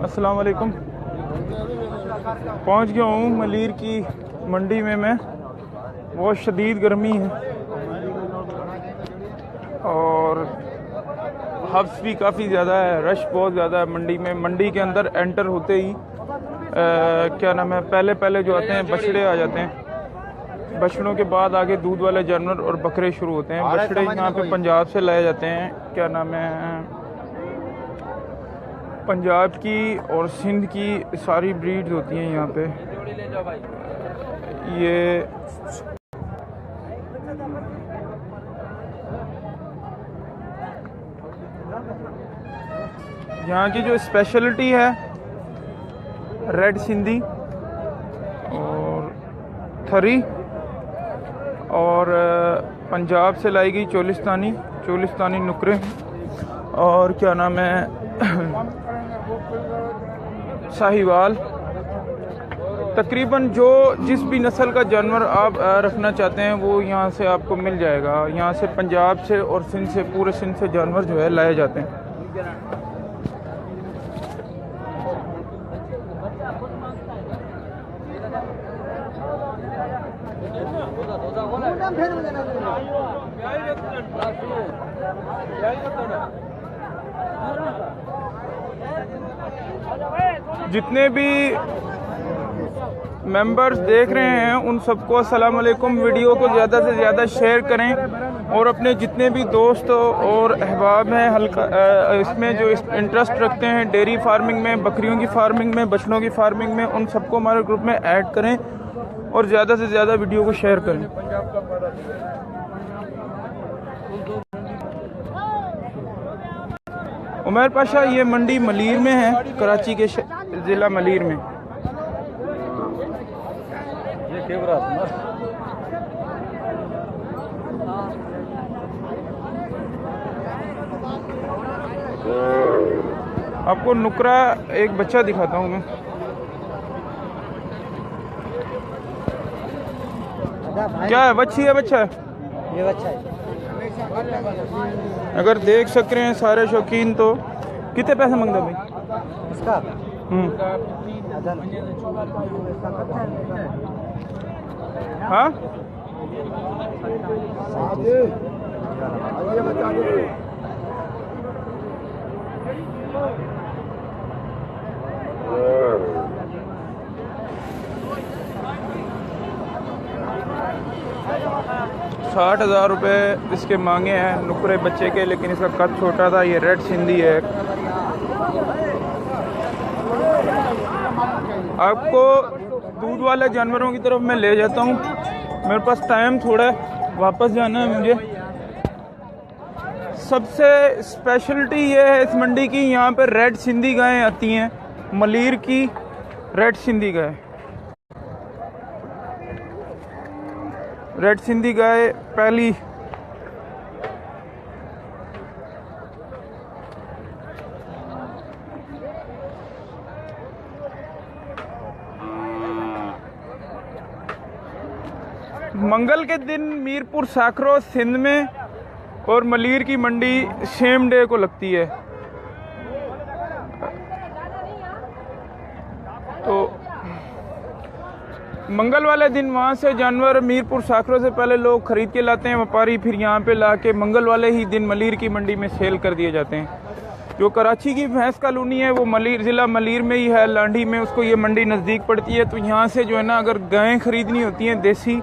अस्सलाम वालेकुम। पहुंच गया हूँ मलीर की मंडी में मैं। बहुत शदीद गर्मी है और हब्स भी काफ़ी ज़्यादा है, रश बहुत ज़्यादा है मंडी में। मंडी के अंदर एंटर होते ही क्या नाम है, पहले जो आते हैं बछड़े आ जाते हैं। बछड़ों के बाद आगे दूध वाले जानवर और बकरे शुरू होते हैं। बछड़े यहाँ पे पंजाब से लाए जाते हैं, क्या नाम है, पंजाब की और सिंध की सारी ब्रीड्स होती हैं यहाँ पे। ये यहाँ की जो स्पेशलिटी है रेड सिंधी और थरी, और पंजाब से लाई गई चोलिस्तानी नुकरे, और क्या नाम है साहिवाल। तकरीबन जो जिस भी नस्ल का जानवर आप रखना चाहते हैं वो यहाँ से आपको मिल जाएगा। यहाँ से पंजाब से और सिंध से, पूरे सिंध से जानवर जो है लाए जाते हैं। जितने भी मेंबर्स देख रहे हैं उन सबको अस्सलाम वालेकुम। वीडियो को ज़्यादा से ज़्यादा शेयर करें और अपने जितने भी दोस्त और अहबाब हैं हल्का इसमें जो इंटरेस्ट रखते हैं डेयरी फार्मिंग में, बकरियों की फार्मिंग में, बछड़ों की फार्मिंग में, उन सबको हमारे ग्रुप में ऐड करें और ज़्यादा से ज़्यादा वीडियो को शेयर करें। उमर पाशा, ये मंडी मलीर में है, कराची के ज़िला मलीर में। आपको नुकरा एक बच्चा दिखाता हूँ मैं। क्या है, बच्ची है, बच्चा है? ये बच्चा है। अगर देख सक रहे हैं सारे शौकीन तो कितने पैसे मांगते भाई इसका? हाँ, 60,000 रुपये इसके मांगे हैं नुकरे बच्चे के, लेकिन इसका कद छोटा था। ये रेड सिंधी है। आपको दूध वाले जानवरों की तरफ मैं ले जाता हूँ, मेरे पास टाइम थोड़ा है, वापस जाना है मुझे। सबसे स्पेशलिटी ये है इस मंडी की, यहाँ पे रेड सिंधी गायें आती हैं, मलीर की रेड सिंधी गाय। रेड सिंधी गाय पहली मंगल के दिन मीरपुर साखरो सिंध में और मलीर की मंडी सेम डे को लगती है। तो मंगल वाले दिन वहाँ से जानवर मीरपुर साखरो से पहले लोग खरीद के लाते हैं व्यापारी, फिर यहाँ पे लाके मंगल वाले ही दिन मलीर की मंडी में सेल कर दिए जाते हैं। जो कराची की भैंस कॉलोनी है वो मलीर ज़िला मलीर में ही है, लांडी में, उसको ये मंडी नज़दीक पड़ती है। तो यहाँ से जो है ना अगर गायें खरीदनी होती हैं देसी,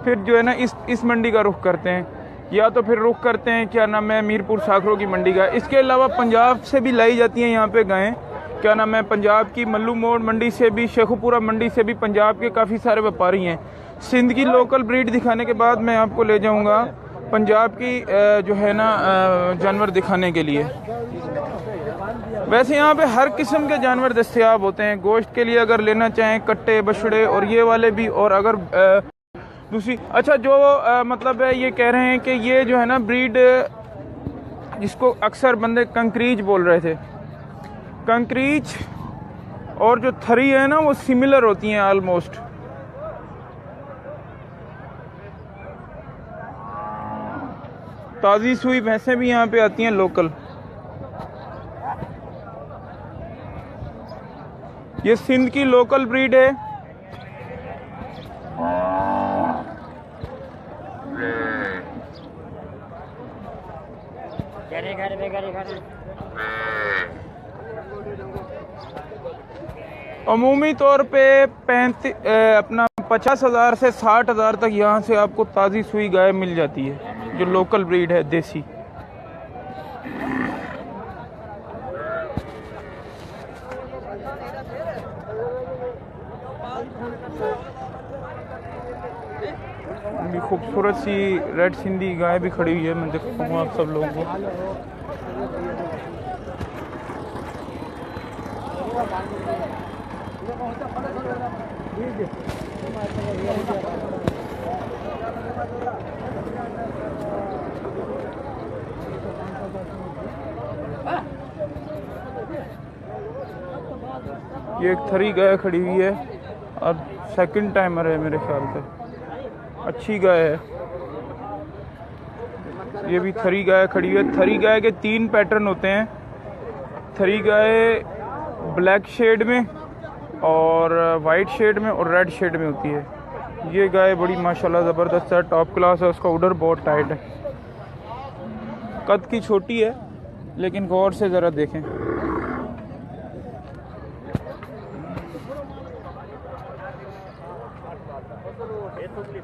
फिर जो है ना इस मंडी का रुख करते हैं, या तो फिर रुख करते हैं क्या नाम है मीरपुर साखरो की मंडी का। इसके अलावा पंजाब से भी लाई जाती हैं यहाँ पे गायें, क्या नाम है, पंजाब की मल्लू मोड़ मंडी से भी, शेखुपुरा मंडी से भी पंजाब के काफ़ी सारे व्यापारी हैं। सिंध की लोकल ब्रीड दिखाने के बाद मैं आपको ले जाऊँगा पंजाब की जो है ना जानवर दिखाने के लिए। वैसे यहाँ पे हर किस्म के जानवर दस्तयाब होते हैं। गोश्त के लिए अगर लेना चाहें कट्टे, बछड़े और ये वाले भी, और अगर दूसरी अच्छा जो मतलब है ये कह रहे हैं कि ये जो है ना ब्रीड, जिसको अक्सर बंदे कंक्रीज बोल रहे थे, कंक्रीज और जो थरी है ना वो सिमिलर होती हैं ऑलमोस्ट। ताज़ी सुई भैंसें भी यहाँ पे आती हैं लोकल। ये सिंध की लोकल ब्रीड है। अमूमी तौर पे 50,000 से 60,000 तक यहाँ से आपको ताज़ी सुई गाय मिल जाती है, जो लोकल ब्रीड है देसी। भी खूबसूरत सी रेड सिंधी गाय भी खड़ी हुई है, मैं दिखाऊंगा आप सब लोगों को। ये एक थरी गाय खड़ी हुई है और सेकंड टाइमर है मेरे ख्याल से, अच्छी गाय है। ये भी थरी गाय खड़ी हुई है। थरी गाय के 3 पैटर्न होते हैं। थरी गाय ब्लैक शेड में और वाइट शेड में और रेड शेड में होती है। ये गाय बड़ी माशाल्लाह ज़बरदस्त है, टॉप क्लास है। उसका उडर बहुत टाइट है, कद की छोटी है, लेकिन गौर से ज़रा देखें।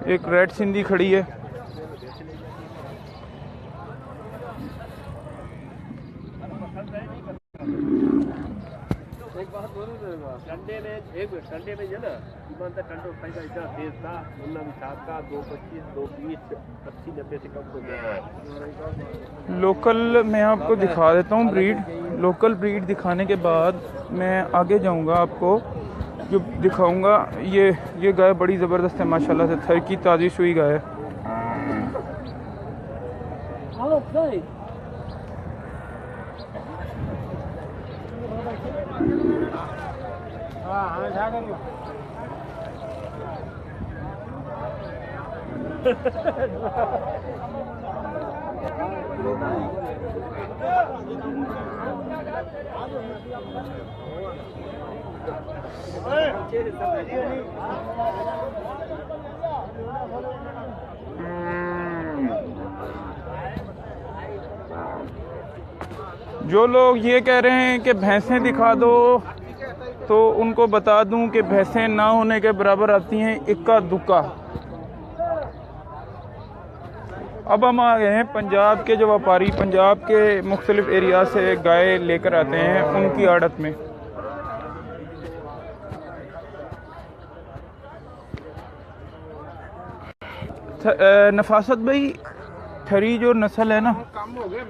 एक रेड सिंधी खड़ी है। संडे में है ना, टंडो फायदा इतना तेज था, 2.7 का 2.25 2.20 80-90 से कम हो गया। लोकल मैं आपको दिखा देता हूँ ब्रीड। लोकल ब्रीड दिखाने के बाद मैं आगे जाऊँगा, आपको जो दिखाऊंगा। ये गाय बड़ी ज़बरदस्त है माशाल्लाह से, थर की ताज़ी सुई गाय है। जो लोग ये कह रहे हैं कि भैंसें दिखा दो, तो उनको बता दूं कि भैंसें ना होने के बराबर आती हैं इक्का दुक्का। अब हम आ गए हैं पंजाब के जो व्यापारी पंजाब के मुख्तलिफ एरिया से गाय लेकर आते हैं उनकी आड़त में। नफासत भाई, थरी जो नस्ल है ना,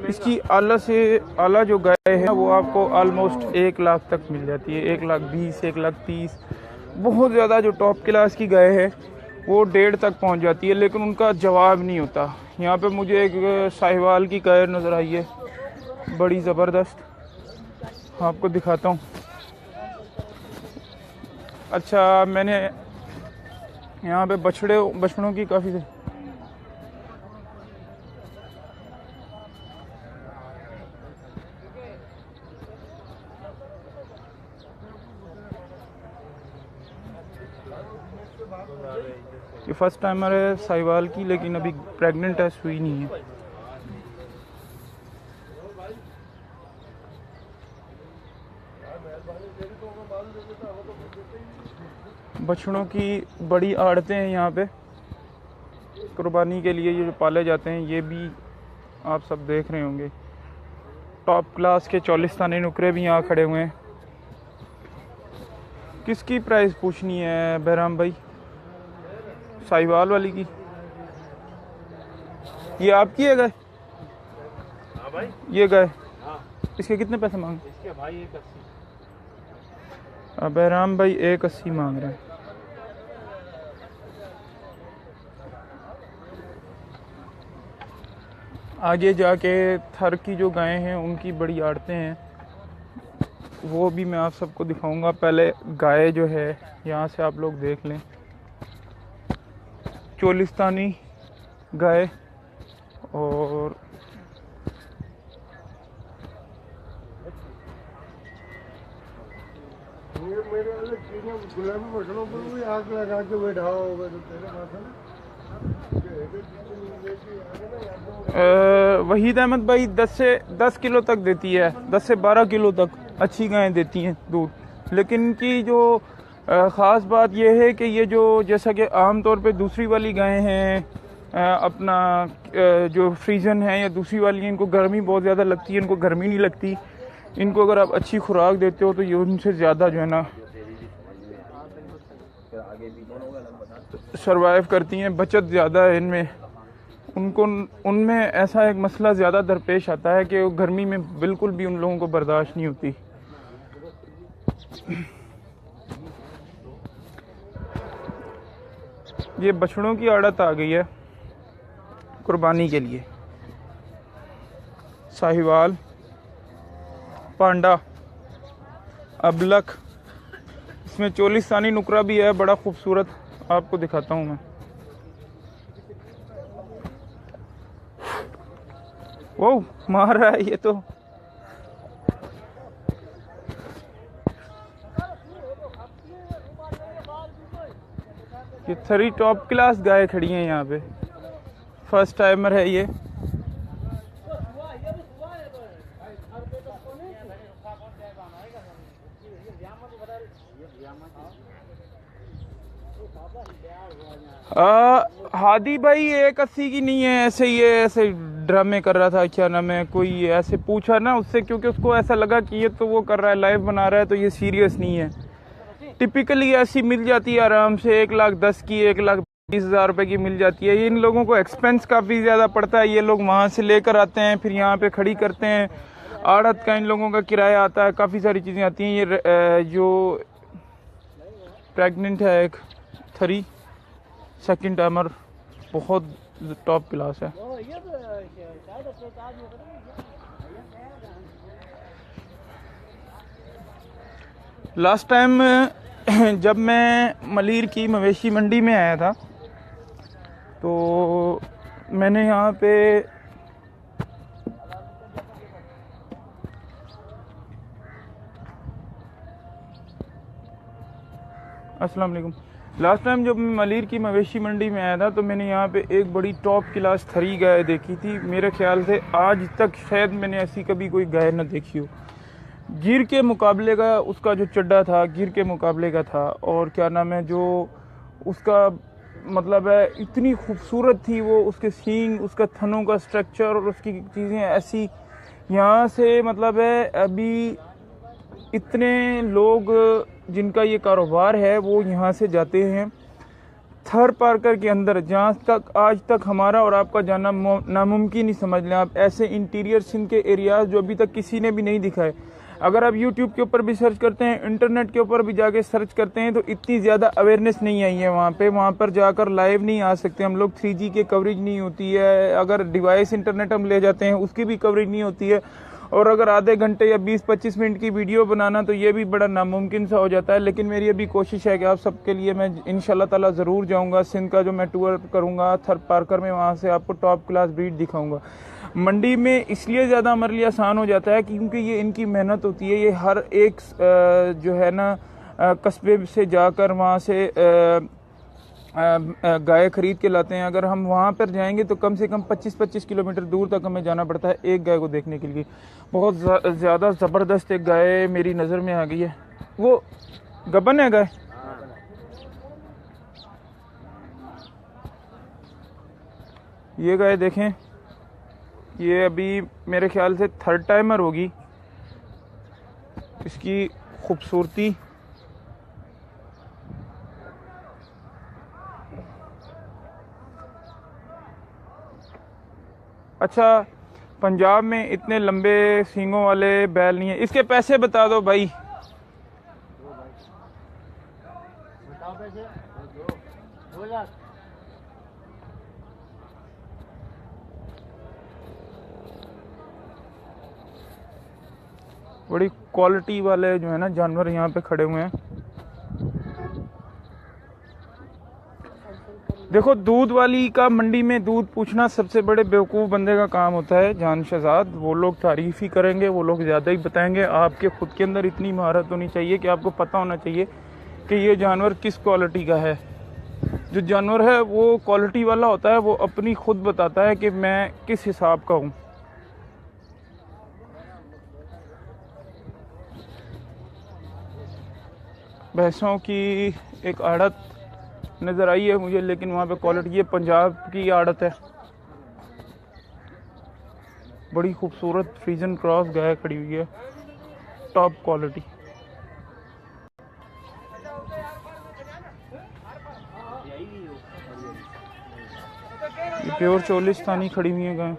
इसकी आला से आला जो गाय है वो आपको ऑलमोस्ट 1 लाख तक मिल जाती है। 1,20,000 1,30,000। बहुत ज़्यादा जो टॉप क्लास की गाय है वो 1.5 तक पहुंच जाती है, लेकिन उनका जवाब नहीं होता। यहाँ पे मुझे एक साहिवाल की गाय नज़र आई है, बड़ी ज़बरदस्त, आपको दिखाता हूँ। अच्छा, मैंने यहाँ पे बछड़ों की काफ़ी ये फर्स्ट टाइमर है साहिवाल की, लेकिन अभी प्रेग्नेंट है, सुई नहीं है। बछड़ों की बड़ी आड़तें हैं यहाँ पे कुर्बानी के लिए, ये जो पाले जाते हैं, ये भी आप सब देख रहे होंगे। टॉप क्लास के चौलिस्तानी नुकरे भी यहाँ खड़े हुए हैं। किसकी प्राइस पूछनी है बहराम भाई? साहिवाल वाली की। ये आपकी है गाय? हाँ भाई, ये गाय। हाँ। इसके कितने पैसे मांगे? इसके भाई 180। बहराम भाई 180 मांग रहे हैं। आगे जाके थर की जो गायें हैं उनकी बड़ी आड़तें हैं, वो भी मैं आप सबको दिखाऊंगा। पहले गाय जो है यहाँ से आप लोग देख लें, चोलिस्तानी गाय और मेरे वाले चीजें गुलाबी बटनों पर भी आग लगा के बैठा होगा तो तेरे माथा में वहीद अहमद भाई 10 किलो तक देती है, 10 से 12 किलो तक अच्छी गायें देती हैं दूध। लेकिन इनकी जो ख़ास बात यह है कि ये जो जैसा कि आम तौर पे दूसरी वाली गायें हैं अपना जो फ्रीजन है या दूसरी वाली हैं, इनको गर्मी बहुत ज़्यादा लगती है, इनको गर्मी नहीं लगती। इनको अगर आप अच्छी खुराक देते हो तो ये उनसे ज़्यादा जो है ना सरवाइव करती हैं, बचत ज़्यादा है इनमें। उनको उनमें ऐसा एक मसला ज़्यादा दरपेश आता है कि वो गर्मी में बिल्कुल भी उन लोगों को बर्दाश्त नहीं होती। ये बछड़ों की आड़त आ गई है कुर्बानी के लिए। साहिवाल, पांडा, अबलख, इसमें चोलिस्तानी नुकरा भी है, बड़ा खूबसूरत, आपको दिखाता हूँ मैं। वो मार रहा है ये तो। ये 3 टॉप क्लास गाय खड़ी हैं यहाँ पे, फर्स्ट टाइमर है ये। हादी भाई 180 की नहीं है, ऐसे ही ऐसे ड्रामे कर रहा था, क्या नाम है, कोई ऐसे पूछा ना उससे, क्योंकि उसको ऐसा लगा कि ये तो वो कर रहा है, लाइव बना रहा है, तो ये सीरियस नहीं है। टिपिकली ऐसी मिल जाती है आराम से 1,10,000 की, 1,20,000 रुपए की मिल जाती है। इन लोगों को एक्सपेंस काफ़ी ज़्यादा पड़ता है, ये लोग वहाँ से लेकर आते हैं, फिर यहाँ पे खड़ी करते हैं, आड़त का इन लोगों का किराया आता है, काफ़ी सारी चीज़ें आती हैं। ये जो प्रेग्नेंट है एक 3 सेकंड टाइमर, बहुत टॉप क्लास है। लास्ट टाइम जब मैं मलीर की मवेशी मंडी में आया था तो मैंने यहाँ पे अस्सलाम वालेकुम। लास्ट टाइम जब मैं मलीर की मवेशी मंडी में आया था तो मैंने यहाँ पे एक बड़ी टॉप क्लास 3 गाय देखी थी। मेरे ख्याल से आज तक शायद मैंने ऐसी कभी कोई गाय न देखी हो। गिर के मुकाबले का उसका जो चड्डा था, गिर के मुकाबले का था, और क्या नाम है, जो उसका मतलब है इतनी खूबसूरत थी वो, उसके सींग, उसका थनों का स्ट्रक्चर और उसकी चीज़ें ऐसी। यहाँ से मतलब है अभी इतने लोग जिनका ये कारोबार है वो यहाँ से जाते हैं थर पार्कर के अंदर, जहाँ तक आज तक हमारा और आपका जाना नामुमकिन ही समझ लें आप। ऐसे इंटीरियर सिंध के एरियाज जो अभी तक किसी ने भी नहीं दिखाए। अगर आप YouTube के ऊपर भी सर्च करते हैं, इंटरनेट के ऊपर भी जाके सर्च करते हैं, तो इतनी ज़्यादा अवेयरनेस नहीं आई है वहाँ पे। वहाँ पर जाकर लाइव नहीं आ सकते हम लोग, 3G की कवरेज नहीं होती है। अगर डिवाइस इंटरनेट हम ले जाते हैं उसकी भी कवरेज नहीं होती है। और अगर आधे घंटे या 20-25 मिनट की वीडियो बनाना तो ये भी बड़ा नामुमकिन सा हो जाता है। लेकिन मेरी अभी कोशिश है कि आप सबके लिए मैं इंशाल्लाह ताला ज़रूर जाऊँगा। सिंध का जो मैं टूर करूँगा थर पार्कर में, वहाँ से आपको टॉप क्लास ब्रीड दिखाऊँगा। मंडी में इसलिए ज़्यादा हमारे लिए आसान हो जाता है क्योंकि ये इनकी मेहनत होती है। ये हर एक जो है ना कस्बे से जाकर वहाँ से गाय खरीद के लाते हैं। अगर हम वहाँ पर जाएंगे तो कम से कम 25-25 किलोमीटर दूर तक हमें जाना पड़ता है एक गाय को देखने के लिए। बहुत ज़्यादा ज़बरदस्त एक गाय मेरी नज़र में आ गई है। वो गबन है गाय, ये गाय देखें, ये अभी मेरे ख्याल से 3rd टाइमर होगी। इसकी खूबसूरती, अच्छा पंजाब में इतने लंबे सींगों वाले बैल नहीं है। इसके पैसे बता दो भाई। बताओ पैसे। 2 लाख। बड़ी क्वालिटी वाले जो है ना जानवर यहाँ पे खड़े हुए हैं। देखो, दूध वाली का मंडी में दूध पूछना सबसे बड़े बेवकूफ़ बंदे का काम होता है जान शहजाद। वो लोग तारीफ़ ही करेंगे, वो लोग ज़्यादा ही बताएंगे। आपके खुद के अंदर इतनी महारत होनी चाहिए कि आपको पता होना चाहिए कि ये जानवर किस क्वालिटी का है। जो जानवर है वो क्वालिटी वाला होता है, वो अपनी खुद बताता है कि मैं किस हिसाब का हूँ। भैंसों की एक आड़त नज़र आई है मुझे, लेकिन वहाँ पे क्वालिटी, ये पंजाब की आड़त है। बड़ी खूबसूरत फ्रीजन क्रॉस गाय खड़ी हुई है, टॉप क्वालिटी। ये प्योर चोलिस्तानी खड़ी हुई है गाय।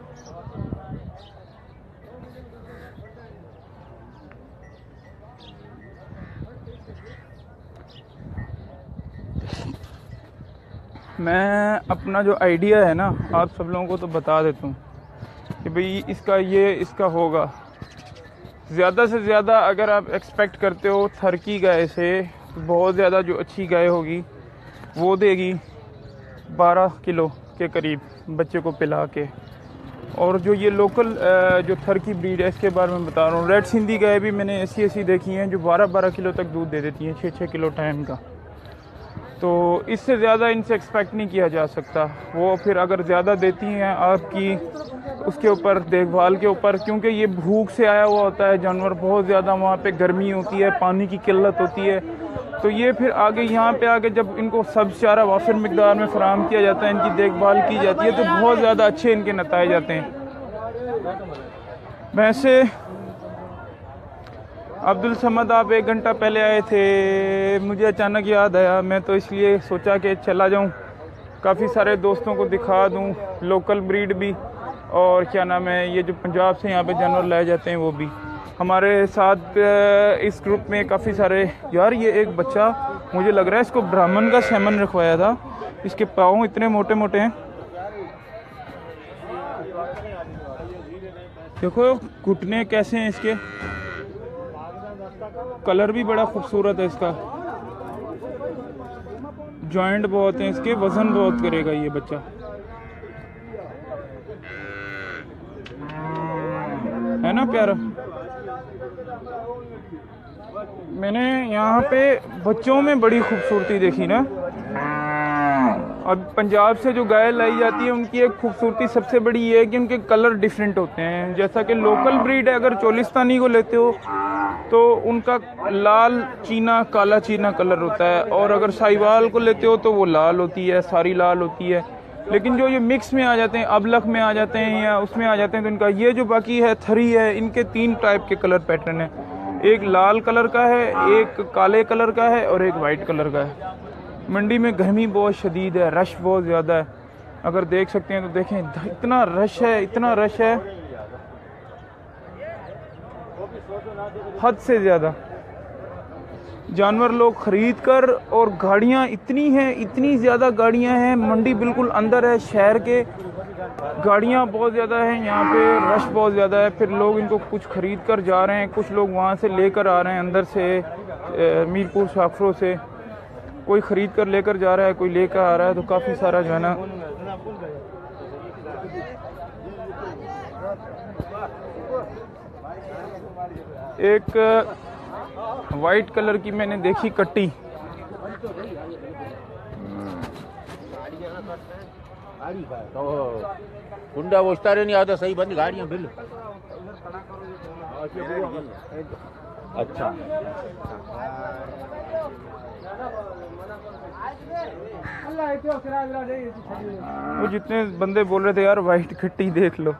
मैं अपना जो आइडिया है ना आप सब लोगों को तो बता देता हूँ कि भाई इसका होगा। ज़्यादा से ज़्यादा अगर आप एक्सपेक्ट करते हो थर की गाय से, तो बहुत ज़्यादा जो अच्छी गाय होगी वो देगी 12 किलो के करीब बच्चे को पिला के। और जो ये लोकल जो थर की ब्रीड है इसके बारे में बता रहा हूँ। रेड सिंधी गाय भी मैंने ऐसी देखी हैं जो 12-12 किलो तक दूध दे देती हैं, 6-6 किलो टाइम का। तो इससे ज़्यादा इनसे एक्सपेक्ट नहीं किया जा सकता। वो फिर अगर ज़्यादा देती हैं आपकी उसके ऊपर देखभाल के ऊपर, क्योंकि ये भूख से आया हुआ होता है जानवर, बहुत ज़्यादा वहाँ पे गर्मी होती है, पानी की किल्लत होती है। तो ये फिर आगे यहाँ पे आके जब इनको सब्ज़ चारा वाफिर मिकदार में फराहम किया जाता है, इनकी देखभाल की जाती है, तो बहुत ज़्यादा अच्छे इनके नताइज आते हैं। वैसे अब्दुल समद, आप 1 घंटा पहले आए थे, मुझे अचानक याद आया, मैं तो इसलिए सोचा कि चला जाऊं, काफ़ी सारे दोस्तों को दिखा दूं, लोकल ब्रीड भी, और क्या नाम है, ये जो पंजाब से यहाँ पे जानवर लाए जाते हैं वो भी। हमारे साथ इस ग्रुप में काफ़ी सारे, यार ये एक बच्चा मुझे लग रहा है इसको ब्राह्मण का सेमन रखवाया था, इसके पाँव इतने मोटे मोटे हैं। देखो घुटने कैसे हैं इसके, कलर भी बड़ा खूबसूरत है इसका, जॉइंट बहुत हैं इसके, वजन बहुत करेगा ये बच्चा, है ना प्यारा। मैंने यहाँ पे बच्चों में बड़ी खूबसूरती देखी ना। अब पंजाब से जो गाय लाई जाती है उनकी एक खूबसूरती सबसे बड़ी ये है कि उनके कलर डिफरेंट होते हैं। जैसा कि लोकल ब्रीड है, अगर चोलिस्तानी को लेते हो तो उनका लाल चीना, काला चीना कलर होता है, और अगर साहिवाल को लेते हो तो वो लाल होती है, सारी लाल होती है। लेकिन जो ये मिक्स में आ जाते हैं, अबलख में आ जाते हैं या उसमें आ जाते हैं, तो इनका ये जो बाकी है थरी है, इनके 3 टाइप के कलर पैटर्न है। एक लाल कलर का है, एक काले कलर का है और एक वाइट कलर का है। मंडी में गर्मी बहुत शदीद है, रश बहुत ज़्यादा है, अगर देख सकते हैं तो देखें, इतना रश है, इतना रश है हद से ज़्यादा। जानवर लोग खरीद कर, और गाड़ियाँ इतनी हैं, इतनी ज़्यादा गाड़ियाँ हैं, मंडी बिल्कुल अंदर है शहर के, गाड़ियाँ बहुत ज़्यादा हैं यहाँ पे, रश बहुत ज़्यादा है। फिर लोग इनको कुछ खरीद कर जा रहे हैं, कुछ लोग वहाँ से लेकर आ रहे हैं, अंदर से मीरपुर शाखरों से कोई ख़रीद कर लेकर जा रहा है, कोई लेकर आ रहा है। तो काफ़ी सारा जो है ना, एक वाइट कलर की मैंने देखी कट्टी, तो कुंडा वो उस्तारे नहीं आता, सही बंद गाड़ियां बिल। अच्छा वो जितने बंदे बोल रहे थे यार वाइट कट्टी देख लो,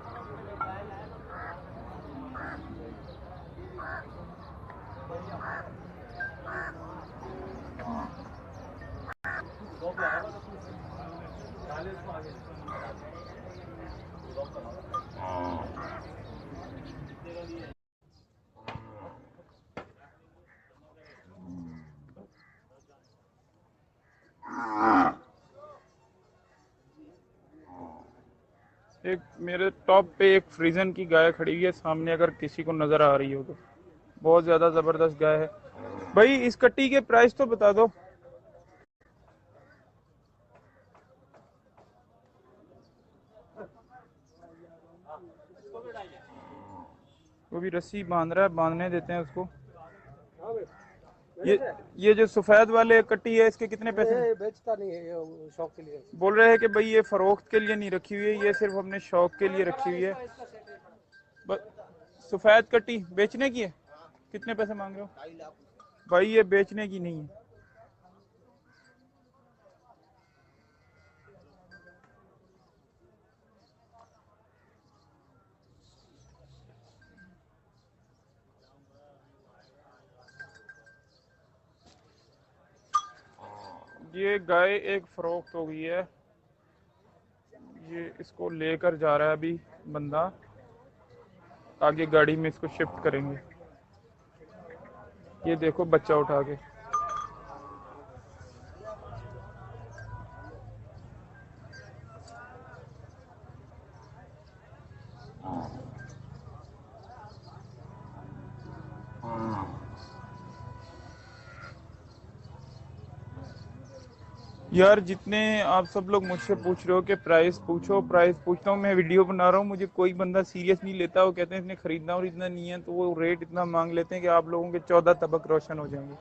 एक मेरे टॉप पे एक फ्रीजन की गाय खड़ी हुई है सामने, अगर किसी को नज़र आ रही हो तो, बहुत ज़्यादा ज़बरदस्त गाय है। भाई इस कट्टी के प्राइस तो बता दो। वो भी रस्सी बांध रहा है, बांधने देते हैं उसको। ये जो सफेद वाले कट्टी है, इसके कितने पैसे? ये बेचता नहीं है, ये शौक के लिए। बोल रहे हैं कि भाई ये फरोख्त के लिए नहीं रखी हुई है, ये सिर्फ हमने शौक के लिए रखी हुई है। सफेद कट्टी बेचने की है। कितने पैसे मांग रहे हो? भाई ये बेचने की नहीं है। ये गाय एक फरोख्त हो गई है। ये इसको लेकर जा रहा है अभी बंदा, आगे गाड़ी में इसको शिफ्ट करेंगे। ये देखो बच्चा उठा के। यार जितने आप सब लोग मुझसे पूछ रहे हो कि प्राइस पूछो, प्राइस पूछता हूँ, मैं वीडियो बना रहा हूँ, मुझे कोई बंदा सीरियस नहीं लेता। वो कहते हैं इसने खरीदना और इतना नहीं है, तो वो रेट इतना मांग लेते हैं कि आप लोगों के 14 तबक रोशन हो जाएंगे।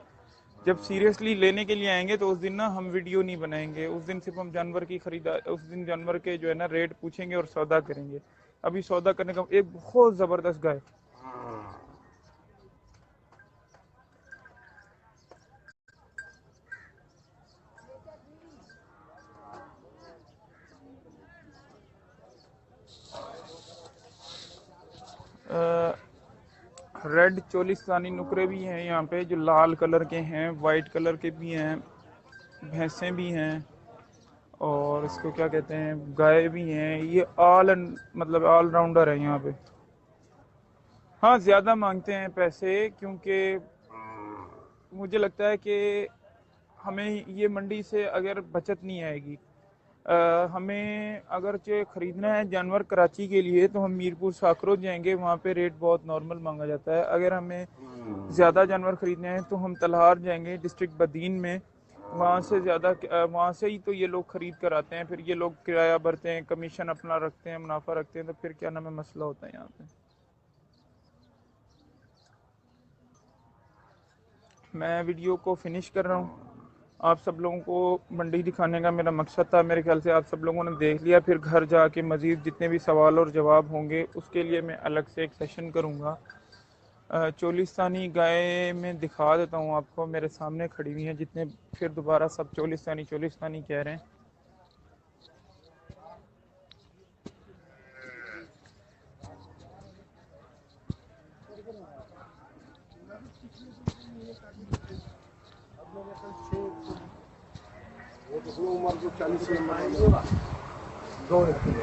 जब सीरियसली लेने के लिए आएंगे तो उस दिन ना हम वीडियो नहीं बनाएंगे, उस दिन सिर्फ हम जानवर की खरीदा, उस दिन जानवर के जो है ना रेट पूछेंगे और सौदा करेंगे। अभी सौदा करने का एक बहुत जबरदस्त गाय। रेड चोलिस्तानी नुकरे भी हैं यहाँ पे, जो लाल कलर के हैं, वाइट कलर के भी हैं, भैंसें भी हैं, और इसको क्या कहते हैं, गाय भी हैं। ये मतलब ऑल राउंडर है यहाँ पे। हाँ ज़्यादा मांगते हैं पैसे, क्योंकि मुझे लगता है कि हमें ये मंडी से अगर बचत नहीं आएगी। हमें अगर जो ख़रीदना है जानवर कराची के लिए, तो हम मीरपुर साखरों जाएंगे, वहाँ पे रेट बहुत नॉर्मल मांगा जाता है। अगर हमें ज़्यादा जानवर ख़रीदने हैं तो हम तलहार जाएंगे, डिस्ट्रिक्ट बदीन में। वहाँ से ज़्यादा, वहाँ से ही तो ये लोग ख़रीद कर आते हैं, फिर ये लोग किराया भरते हैं, कमीशन अपना रखते हैं, मुनाफा रखते हैं, तो फिर क्या नाम है मसला होता है यहाँ पे। मैं वीडियो को फिनिश कर रहा हूँ। आप सब लोगों को मंडी दिखाने का मेरा मकसद था। मेरे ख्याल से आप सब लोगों ने देख लिया। फिर घर जाके मज़ीद जितने भी सवाल और जवाब होंगे उसके लिए मैं अलग से एक सेशन करूँगा। चोलिस्तानी गाय में दिखा देता हूँ आपको, मेरे सामने खड़ी हुई हैं जितने, फिर दोबारा सब चोलिस्तानी चोलिस्तानी कह रहे हैं।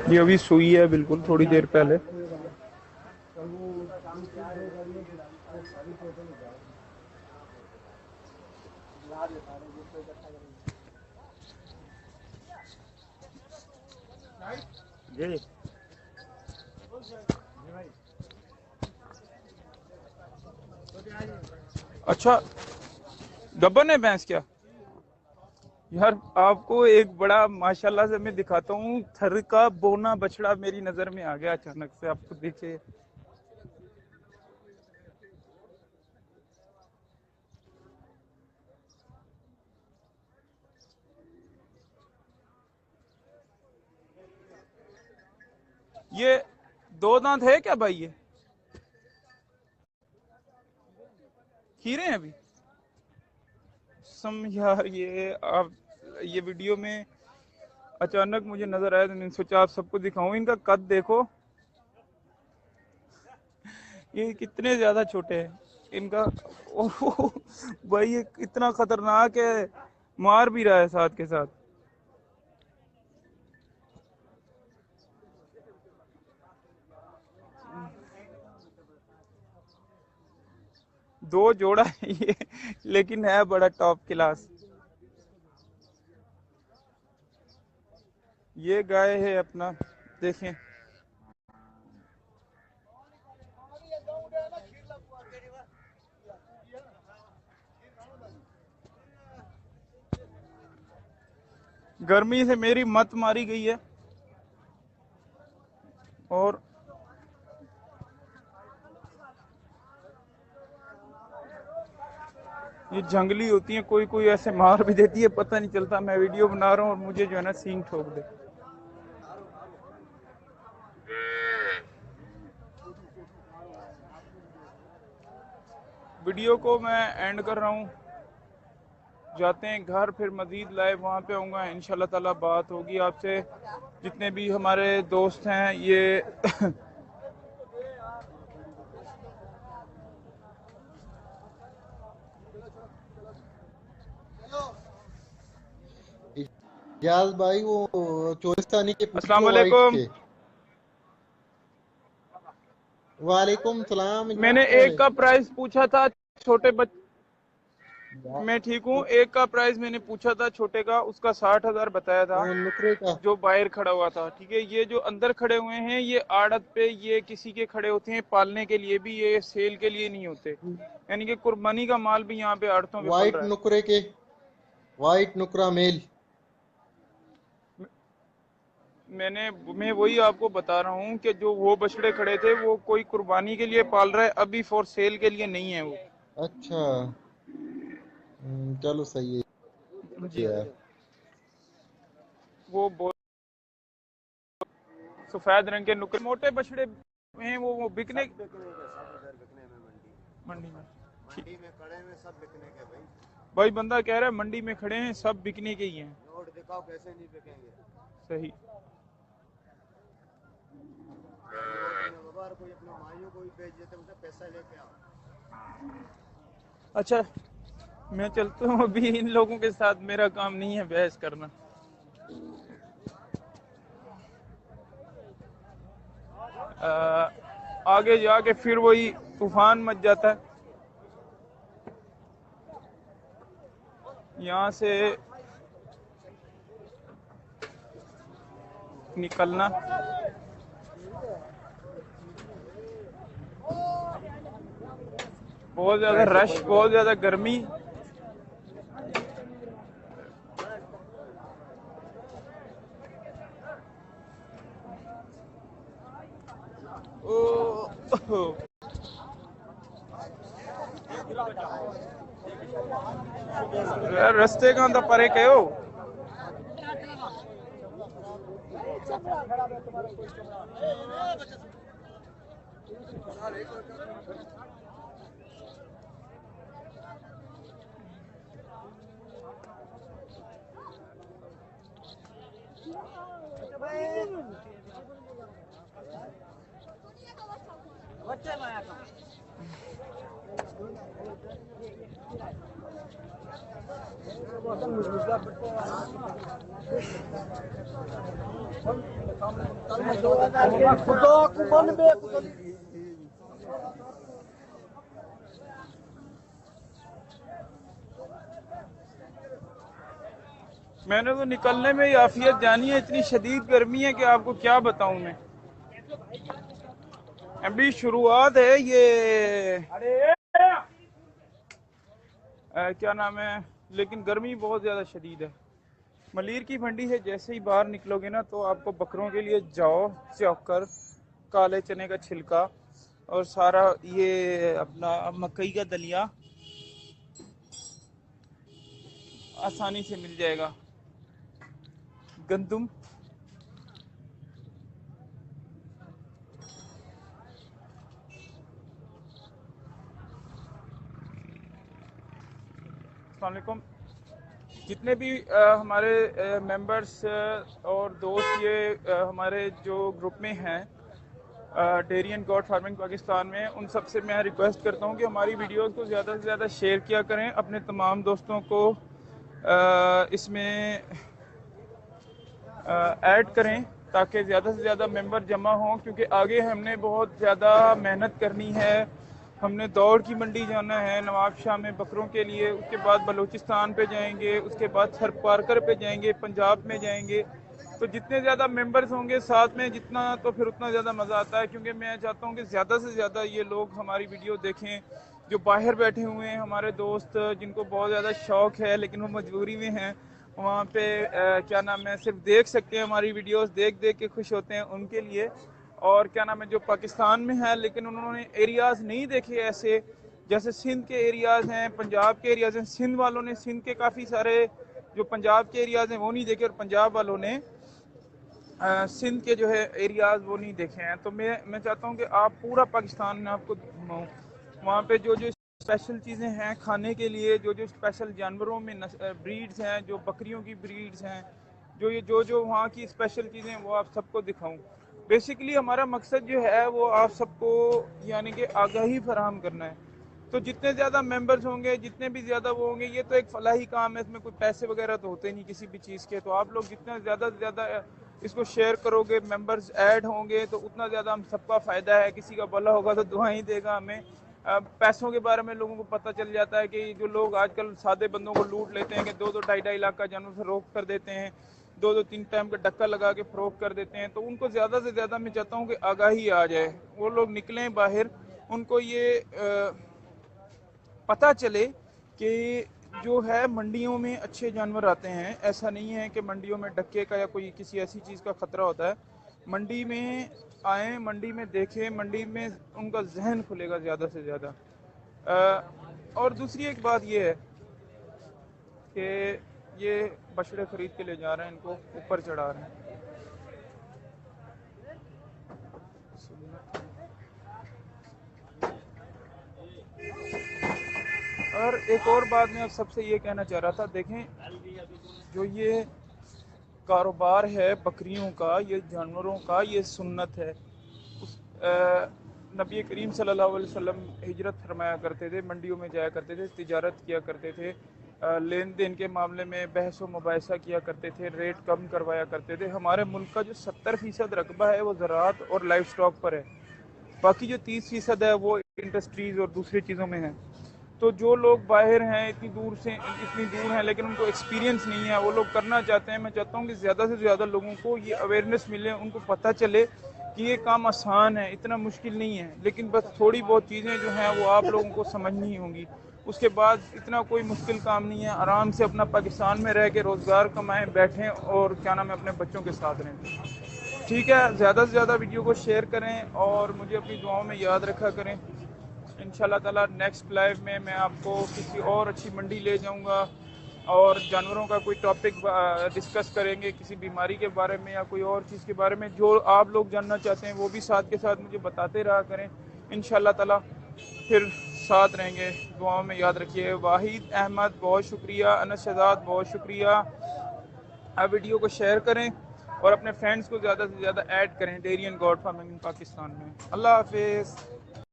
ये अभी सुई है बिल्कुल थोड़ी देर पहले। जी अच्छा गब्बर है भैंस क्या? यार आपको एक बड़ा माशाल्लाह से मैं दिखाता हूँ, थर का बोना बछड़ा मेरी नजर में आ गया अचानक से। आपको देखिए, ये 2 दांत है क्या भाई? ये खीरे हैं अभी यार। ये आप, ये वीडियो में अचानक मुझे नजर आया तो मैंने सोचा आप सबको दिखाऊं। इनका कद देखो, ये कितने ज्यादा छोटे हैं इनका। ओह भाई ये इतना खतरनाक है, मार भी रहा है साथ के साथ। दो जोड़ा है ये, लेकिन है बड़ा टॉप क्लास। ये गाय है अपना, देखें। गर्मी से मेरी मत मारी गई है, और ये जंगली होती हैं, कोई कोई ऐसे मार भी देती है, पता नहीं चलता। मैं वीडियो बना रहा हूँ और मुझे जो है ना सींग ठोक दे। वीडियो को मैं एंड कर रहा हूँ, जाते हैं घर, फिर मजीद लाइव वहाँ पे आऊँगा इंशाल्लाह ताला, बात होगी आपसे। जितने भी हमारे दोस्त हैं ये इजाज भाई वो चोरिस्तानी के पूछ अस्सलाम लो वाइट वालेकुम। के। वालेकुम सलाम। मैंने इजाज एक का प्राइस पूछा था छोटे बच्चे, भाई मैं ठीक हूँ। एक का प्राइस मैंने पूछा था छोटे का, उसका 60,000 बताया था वो नुकरे का। जो बाहर खड़ा हुआ था। ठीक है, ये जो अंदर खड़े हुए हैं ये आड़त पे ये किसी के खड़े होते हैं पालने के लिए भी, ये सेल के लिए नहीं होते। यानी कि कुर्बानी का माल भी यहाँ पे आड़तों पे पल वाइट रहा है। नुकरे के, वाइट नुकरा मेल। मैं वही आपको बता रहा हूँ कि जो वो बछड़े खड़े थे वो कोई कुर्बानी के लिए पाल रहा है, अभी फॉर सेल के लिए नहीं है वो। अच्छा चलो सही जी, है। वो सफेद रंग के नुकरे मोटे बछड़े हैं, वो बिकने मंडी में खड़े में सब बिकने के भाई। भाई बंदा कह रहा है मंडी में खड़े हैं, सब बिकने के ही हैं। नोट दिखाओ कैसे नहीं बिकेंगे। सही। कोई अपने माइयों को भी बेच देते, उनसे पैसा लेके आओ। अच्छा मैं चलता हूँ, अभी इन लोगों के साथ मेरा काम नहीं है बहस करना। आगे जाके फिर वही तूफान मच जाता है। यहाँ से निकलना बहुत ज्यादा रश, बहुत ज्यादा गर्मी। यार रस्ते कहाँ था परे के हो। मैंने तो निकलने में ही आफियत जानी है, इतनी शदीद गर्मी है कि आपको क्या बताऊं मैं। अभी शुरुआत है ये क्या नाम है, लेकिन गर्मी बहुत ज़्यादा शदीद है। मलीर की मंडी है, जैसे ही बाहर निकलोगे ना तो आपको बकरों के लिए जौ, चौकर, काले चने का छिलका और सारा ये अपना मकई का दलिया आसानी से मिल जाएगा। गंदम, अस्सलाम वालेकुम। जितने भी हमारे मेंबर्स और दोस्त ये हमारे जो ग्रुप में हैं dairy and God farming Pakistan में, उन सब से मैं रिक्वेस्ट करता हूँ कि हमारी वीडियोस को ज़्यादा से ज़्यादा शेयर किया करें, अपने तमाम दोस्तों को इसमें ऐड करें ताकि ज़्यादा से ज़्यादा मेंबर जमा हों, क्योंकि आगे हमने बहुत ज़्यादा मेहनत करनी है। हमने दौड़ की मंडी जाना है नवाबशाह में बकरों के लिए, उसके बाद बलूचिस्तान पे जाएंगे, उसके बाद थर पारकर पे जाएंगे, पंजाब में जाएंगे। तो जितने ज़्यादा मेंबर्स होंगे साथ में जितना, तो फिर उतना ज़्यादा मज़ा आता है, क्योंकि मैं चाहता हूँ कि ज़्यादा से ज़्यादा ये लोग हमारी वीडियो देखें। जो बाहर बैठे हुए हैं हमारे दोस्त, जिनको बहुत ज़्यादा शौक़ है लेकिन वो मजबूरी में हैं, वहाँ पे क्या नाम है, सिर्फ देख सकते हैं हमारी वीडियोस, देख देख के खुश होते हैं, उनके लिए। और क्या नाम है, जो पाकिस्तान में है लेकिन उन्होंने एरियाज़ नहीं देखे ऐसे, जैसे सिंध के एरियाज़ हैं, पंजाब के एरियाज़ हैं। सिंध वालों ने सिंध के काफ़ी सारे जो पंजाब के एरियाज़ हैं वो नहीं देखे, और पंजाब वालों ने सिंध के जो है एरियाज़ वो नहीं देखे हैं। तो मैं चाहता हूँ कि आप पूरा पाकिस्तान में आपको घुमाऊँ, वहाँ पे जो जो स्पेशल चीज़ें हैं खाने के लिए, जो जो स्पेशल जानवरों में ब्रीड्स हैं, जो बकरियों की ब्रीड्स हैं, जो वहाँ की स्पेशल चीज़ें वो आप सबको दिखाऊँ। बेसिकली हमारा मकसद जो है वो आप सबको यानी कि आगाही फराहम करना है। तो जितने ज़्यादा मेंबर्स होंगे, जितने भी ज़्यादा वो होंगे, ये तो एक फलाही काम है, इसमें कोई पैसे वगैरह तो होते नहीं किसी भी चीज़ के। तो आप लोग जितना ज़्यादा से ज़्यादा इसको शेयर करोगे, मेंबर्स ऐड होंगे, तो उतना ज़्यादा हम सबका फ़ायदा है। किसी का भला होगा तो दुआएं देगा हमें। पैसों के बारे में लोगों को पता चल जाता है कि जो लोग आजकल सादे बंदों को लूट लेते हैं कि 2-2 ढाई-ढाई लाख का जानवर फरोख्त कर देते हैं, 2-2 3 टाइम का डक्का लगा के फरोख्त कर देते हैं। तो उनको ज़्यादा से ज़्यादा मैं चाहता हूँ कि आगाही आ जाए, वो लोग निकलें बाहर, उनको ये पता चले कि जो है मंडियों में अच्छे जानवर आते हैं। ऐसा नहीं है कि मंडियों में डक्के का या कोई किसी ऐसी चीज़ का ख़तरा होता है। मंडी में आएँ, मंडी में देखें, मंडी में उनका जहन खुलेगा ज़्यादा से ज़्यादा। और दूसरी एक बात ये है कि ये बछड़े ख़रीद के ले जा रहे हैं, इनको ऊपर चढ़ा रहे हैं। और एक और बात मैं आप सबसे ये कहना चाह रहा था, देखें जो ये कारोबार है बकरियों का, ये जानवरों का, ये सुन्नत है। नबी करीम सल्लल्लाहु अलैहि वसल्लम हिजरत फरमाया करते थे, मंडियों में जाया करते थे, तिजारत किया करते थे, लेन देन के मामले में बहस व मुबाहिसा किया करते थे, रेट कम करवाया करते थे। हमारे मुल्क का जो 70% रकबा है वो ज़राअत और लाइफ स्टॉक पर है, बाकी जो 30% है वो इंडस्ट्रीज़ और दूसरी चीज़ों में है। तो जो लोग बाहर हैं, इतनी दूर हैं, लेकिन उनको एक्सपीरियंस नहीं है, वो लोग करना चाहते हैं। मैं चाहता हूँ कि ज़्यादा से ज़्यादा लोगों को ये अवेयरनेस मिले, उनको पता चले कि ये काम आसान है, इतना मुश्किल नहीं है, लेकिन बस थोड़ी बहुत चीज़ें जो हैं वो आप लोगों को समझनी होंगी। उसके बाद इतना कोई मुश्किल काम नहीं है, आराम से अपना पाकिस्तान में रह के रोज़गार कमाएँ, बैठें और क्या नाम है अपने बच्चों के साथ रहें। ठीक है, ज़्यादा से ज़्यादा वीडियो को शेयर करें और मुझे अपनी दुआओं में याद रखा करें। इंशाल्लाह ताला नेक्स्ट लाइव में मैं आपको किसी और अच्छी मंडी ले जाऊंगा और जानवरों का कोई टॉपिक डिस्कस करेंगे, किसी बीमारी के बारे में या कोई और चीज़ के बारे में। जो आप लोग जानना चाहते हैं वो भी साथ के साथ मुझे बताते रहा करें। इंशाल्लाह ताला फिर साथ रहेंगे। दुआओं में याद रखिए। वाहिद अहमद बहुत शुक्रिया, अनस शहजाद बहुत शुक्रिया। आप वीडियो को शेयर करें और अपने फ्रेंड्स को ज़्यादा से ज़्यादा ऐड करें dairy and God farming Pakistan में। अल्लाह हाफिज़।